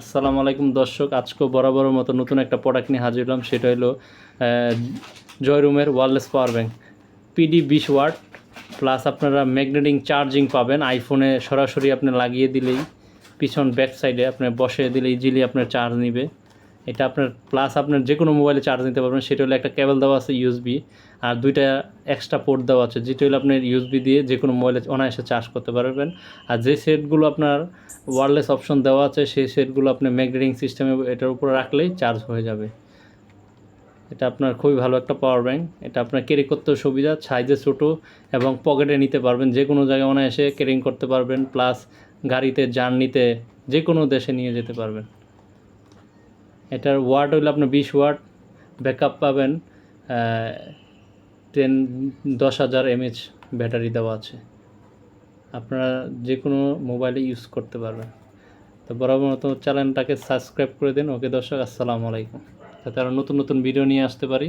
আসসালামু আলাইকুম দর্শক, আজকেও বরাবরের মতো নতুন একটা প্রোডাক্ট নিয়ে হাজির হলাম। সেটা হলো জয়রুমের wireless power bank PD 20 watt plus আপনারা ম্যাগনেটিক চার্জিং পাবেন। আইফোনে সরাসরি আপনি লাগিয়ে দিলেই পিছন ব্যাক সাইডে আপনি বসিয়ে দিলে ইজিলি আপনার চার্জ নিবে। এটা আপনার প্লাস আপনার যে কোনো মোবাইলে চার্জ নিতে পারবেন। সেটা হলো একটা কেবল দেওয়া আছে ইউএসবি, আর দুইটা এক্সট্রা পোর্ট দেওয়া আছে, যেটা হলো আপনার ইউএসবি দিয়ে যে কোনো মোবাইলে অনায়াসে চার্জ করতে পারবেন। আর যে সেটগুলো আপনার ওয়্যারলেস অপশন দেওয়া আছে সেই সেটগুলো আপনি ম্যাগনেটিক সিস্টেমে এটার উপরে রাখলেই চার্জ হয়ে যাবে। এটা আপনার খুবই ভালো একটা পাওয়ার ব্যাংক। এটা আপনার ক্যারি করতেও সুবিধা, সাইজে ছোটো এবং পকেটে নিতে পারবেন, যে কোনো জায়গায় অনায়াসে ক্যারিং করতে পারবেন। প্লাস গাড়িতে জার্নিতে যে কোনো দেশে নিয়ে যেতে পারবেন। এটার ওয়াট হইলো আপনার 20 ওয়াট, ব্যাকআপ পাবেন 10,000 mAh ব্যাটারি দেওয়া আছে। আপনারা যে কোনো মোবাইলে ইউজ করতে পারবেন। তো বরাবর মতো চ্যানেলটাকে সাবস্ক্রাইব করে দিন। ওকে দর্শক, আসসালামু আলাইকুম, যাতে আরও নতুন নতুন ভিডিও নিয়ে আসতে পারি।